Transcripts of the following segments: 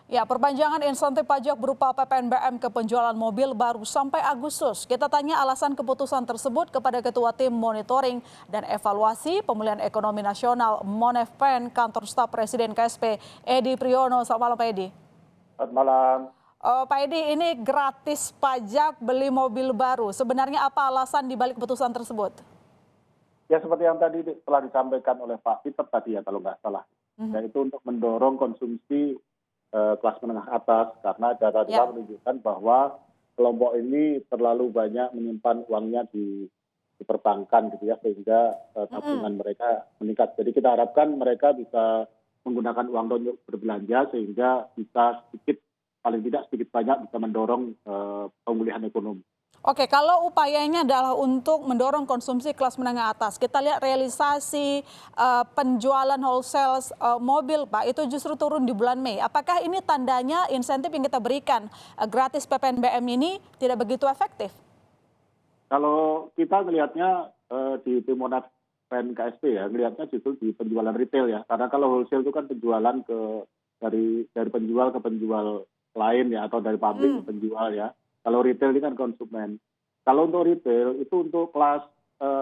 Ya, perpanjangan insentif pajak berupa PPNBM ke penjualan mobil baru sampai Agustus. Kita tanya alasan keputusan tersebut kepada Ketua Tim Monitoring dan Evaluasi Pemulihan Ekonomi Nasional Monefpen Kantor Staf Presiden KSP, Edi Priyono. Selamat malam, Pak Edi. Selamat malam. Pak Edi, ini gratis pajak beli mobil baru. Sebenarnya apa alasan dibalik keputusan tersebut? Ya seperti yang tadi telah disampaikan oleh Pak Peter tadi ya kalau nggak salah. Yaitu untuk mendorong konsumsi kelas menengah atas karena data-data Ya. menunjukkan bahwa kelompok ini terlalu banyak menyimpan uangnya di perbankan gitu ya sehingga tabungan mereka meningkat. Jadi kita harapkan mereka bisa menggunakan uang untuk berbelanja sehingga bisa sedikit paling tidak sedikit banyak bisa mendorong pemulihan ekonomi. Oke, kalau upayanya adalah untuk mendorong konsumsi kelas menengah atas, kita lihat realisasi penjualan wholesale mobil, Pak, itu justru turun di bulan Mei. Apakah ini tandanya insentif yang kita berikan gratis PPNBM ini tidak begitu efektif? Kalau kita melihatnya di Trimonas Pen KSP ya, melihatnya justru di penjualan retail ya. Karena kalau wholesale itu kan penjualan dari penjual ke penjual lain ya, atau dari pabrik ke penjual ya. Kalau retail ini kan konsumen. Kalau untuk retail itu untuk kelas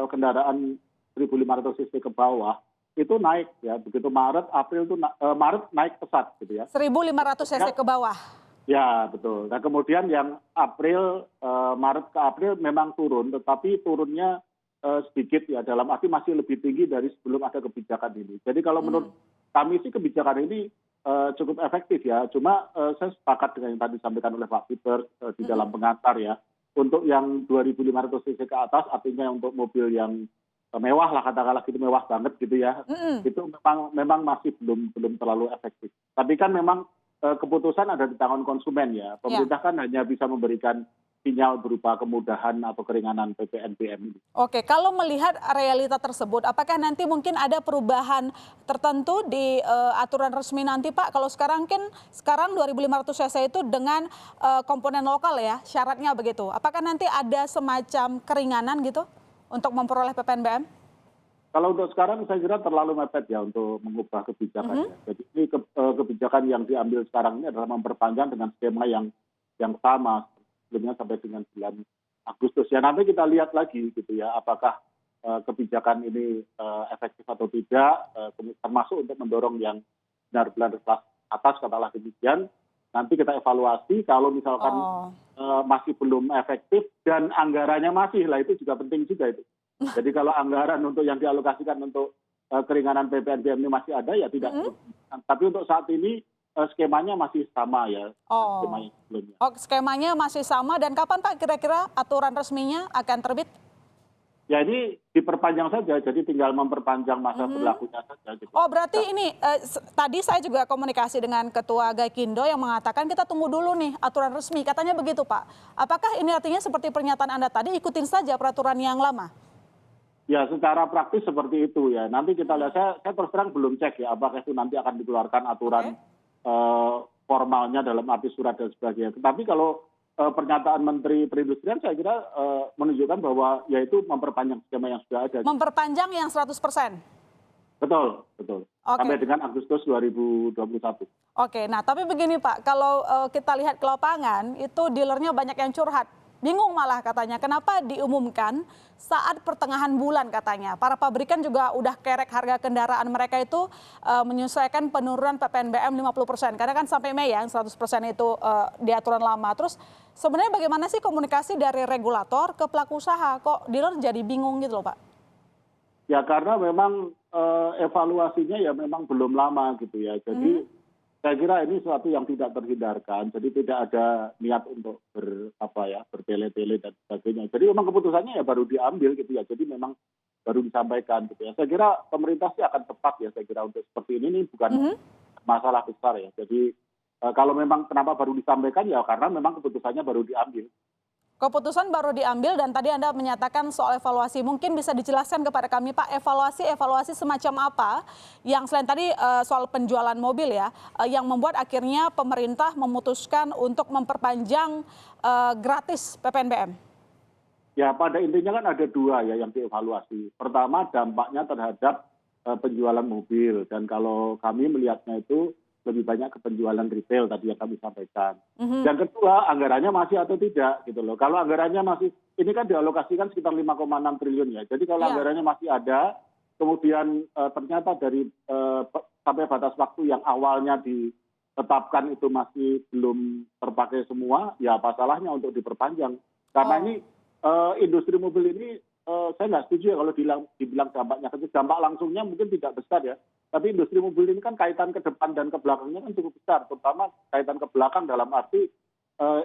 kendaraan 1.500 cc ke bawah itu naik ya. Begitu Maret, April itu Maret naik pesat gitu ya. 1.500 cc ke bawah. Ya betul. Nah kemudian yang April, Maret ke April memang turun, tetapi turunnya sedikit ya, dalam arti masih lebih tinggi dari sebelum ada kebijakan ini. Jadi kalau menurut kami sih kebijakan ini cukup efektif ya. Cuma saya sepakat dengan yang tadi disampaikan oleh Pak Peter di dalam pengantar ya. Untuk yang 2.500 cc ke atas, artinya untuk mobil yang mewah lah katakanlah gitu, mewah banget gitu ya. Itu memang masih belum terlalu efektif. Tapi kan memang keputusan ada di tangan konsumen ya. Pemerintah kan hanya bisa memberikan sinyal berupa kemudahan atau keringanan PPNBM ini. Oke, kalau melihat realita tersebut, apakah nanti mungkin ada perubahan tertentu di aturan resmi nanti, Pak? Kalau sekarang 2.500 cc itu dengan komponen lokal ya, syaratnya begitu. Apakah nanti ada semacam keringanan gitu untuk memperoleh PPNBM? Kalau untuk sekarang saya kira terlalu mepet ya untuk mengubah kebijakan ya. Jadi ini kebijakan yang diambil sekarang ini adalah memperpanjang dengan skema yang sama sebelumnya sampai dengan bulan Agustus. Ya nanti kita lihat lagi gitu ya apakah kebijakan ini efektif atau tidak, termasuk untuk mendorong yang benar-benar kelas atas katakanlah demikian. Nanti kita evaluasi kalau misalkan masih belum efektif dan anggarannya masih lah, itu juga penting juga itu. Jadi kalau anggaran untuk yang dialokasikan untuk keringanan PPNBM ini masih ada ya tidak. Tapi untuk saat ini skemanya masih sama ya. Skemanya sebelumnya. Oh, skemanya masih sama, dan kapan Pak kira-kira aturan resminya akan terbit? Ya ini diperpanjang saja, jadi tinggal memperpanjang masa berlakunya saja. Gitu. Oh berarti ini tadi saya juga komunikasi dengan Ketua Gaikindo yang mengatakan kita tunggu dulu nih aturan resmi, katanya begitu Pak. Apakah ini artinya seperti pernyataan Anda tadi, ikutin saja peraturan yang lama? Ya secara praktis seperti itu ya. Nanti kita lihat, saya terus terang belum cek ya apakah itu nanti akan dikeluarkan aturan formalnya dalam arti surat dan sebagainya. Tetapi kalau pernyataan Menteri Perindustrian saya kira menunjukkan bahwa yaitu memperpanjang skema yang sudah ada. Memperpanjang yang 100%? Betul, betul. Sampai dengan Agustus 2021. Oke, nah tapi begini Pak, kalau kita lihat ke lapangan itu dealernya banyak yang curhat. Bingung malah katanya, kenapa diumumkan saat pertengahan bulan katanya. Para pabrikan juga udah kerek harga kendaraan mereka itu menyesuaikan penurunan PPNBM 50%. Karena kan sampai Mei ya 100% itu di aturan lama. Terus sebenarnya bagaimana sih komunikasi dari regulator ke pelaku usaha? Kok dealer jadi bingung gitu loh Pak? Ya karena memang evaluasinya ya memang belum lama gitu ya. Jadi saya kira ini sesuatu yang tidak terhindarkan, jadi tidak ada niat untuk bertele-tele dan sebagainya. Jadi memang keputusannya ya baru diambil gitu ya, jadi memang baru disampaikan gitu ya. Saya kira pemerintah sih akan tepat ya, saya kira untuk seperti ini bukan masalah besar ya. Jadi kalau memang kenapa baru disampaikan ya karena memang keputusannya baru diambil. Keputusan baru diambil dan tadi Anda menyatakan soal evaluasi. Mungkin bisa dijelaskan kepada kami Pak, evaluasi semacam apa yang selain tadi soal penjualan mobil ya, yang membuat akhirnya pemerintah memutuskan untuk memperpanjang gratis PPNBM? Ya pada intinya kan ada dua ya yang dievaluasi. Pertama dampaknya terhadap penjualan mobil, dan kalau kami melihatnya itu lebih banyak ke penjualan retail tadi yang kami sampaikan. Yang kedua, anggarannya masih atau tidak gitu loh. Kalau anggarannya masih, ini kan dialokasikan sekitar 5,6 triliun ya. Jadi kalau anggarannya masih ada, kemudian ternyata dari sampai batas waktu yang awalnya ditetapkan itu masih belum terpakai semua, ya apa salahnya untuk diperpanjang. Karena ini industri mobil ini saya nggak setuju ya kalau dibilang dampaknya kecil. Dampak langsungnya mungkin tidak besar ya. Tapi industri mobil ini kan kaitan ke depan dan ke belakangnya kan cukup besar. Terutama kaitan ke belakang dalam arti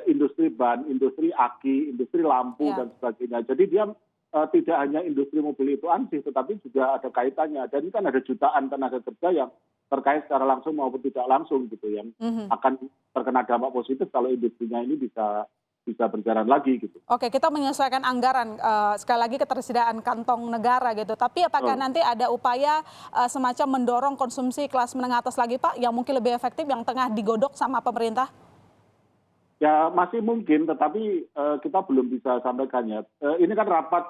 industri ban, industri aki, industri lampu dan sebagainya. Jadi dia tidak hanya industri mobil itu ansih, tetapi juga ada kaitannya. Dan ini kan ada jutaan tenaga kerja yang terkait secara langsung maupun tidak langsung gitu, yang akan terkena dampak positif kalau industrinya ini bisa berjalan lagi gitu. Oke, kita menyesuaikan anggaran, sekali lagi ketersediaan kantong negara gitu. Tapi apakah nanti ada upaya semacam mendorong konsumsi kelas menengah atas lagi Pak, yang mungkin lebih efektif, yang tengah digodok sama pemerintah? Ya masih mungkin, tetapi kita belum bisa sampaikannya. Ini kan rapat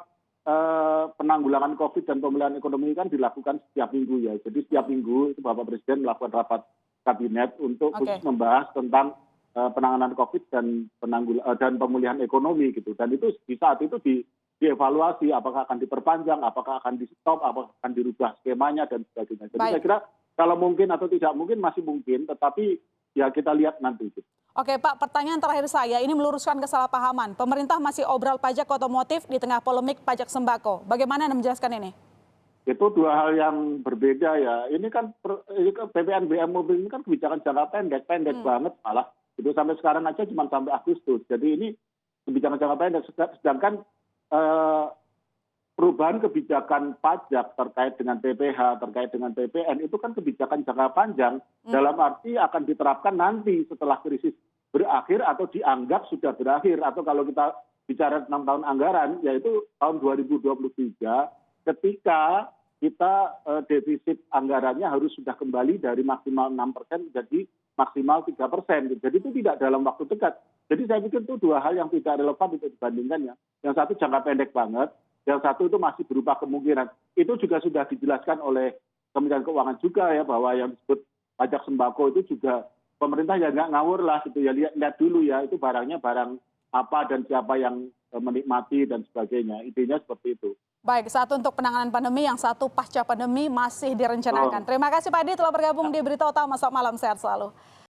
penanggulangan COVID dan pemulihan ekonomi kan dilakukan setiap minggu ya. Jadi setiap minggu itu Bapak Presiden melakukan rapat kabinet untuk khusus membahas tentang penanganan COVID dan pemulihan ekonomi gitu. Dan itu di saat itu dievaluasi apakah akan diperpanjang, apakah akan di stop, apakah akan dirubah skemanya dan sebagainya. Jadi saya kira kalau mungkin atau tidak mungkin masih mungkin, tetapi ya kita lihat nanti. Gitu. Oke Pak, pertanyaan terakhir saya ini meluruskan kesalahpahaman. Pemerintah masih obral pajak otomotif di tengah polemik pajak sembako. Bagaimana Anda menjelaskan ini? Itu dua hal yang berbeda ya. Ini kan PPNBM mobil ini kan kebijakan jangka pendek banget malah. Itu sampai sekarang aja cuma sampai Agustus. Jadi ini kebijakan jangka pendek. Sedangkan perubahan kebijakan pajak terkait dengan PPh, terkait dengan PPN, itu kan kebijakan jangka panjang. Dalam arti akan diterapkan nanti setelah krisis berakhir atau dianggap sudah berakhir. Atau kalau kita bicara tentang tahun anggaran, yaitu tahun 2023, ketika kita defisit anggarannya harus sudah kembali dari maksimal 6% menjadi maksimal 3%. Jadi itu tidak dalam waktu dekat. Jadi saya pikir itu dua hal yang tidak relevan untuk dibandingkan ya. Yang satu jangka pendek banget, yang satu itu masih berupa kemungkinan. Itu juga sudah dijelaskan oleh Kementerian Keuangan juga ya, bahwa yang disebut pajak sembako itu juga pemerintah ya nggak ngawur lah gitu ya. Lihat dulu ya, itu barangnya barang apa dan siapa yang menikmati dan sebagainya. Intinya seperti itu. Baik, satu untuk penanganan pandemi, yang satu pasca pandemi masih direncanakan. Terima kasih Pak Adi telah bergabung di Berita Utama. Selamat malam, sehat selalu.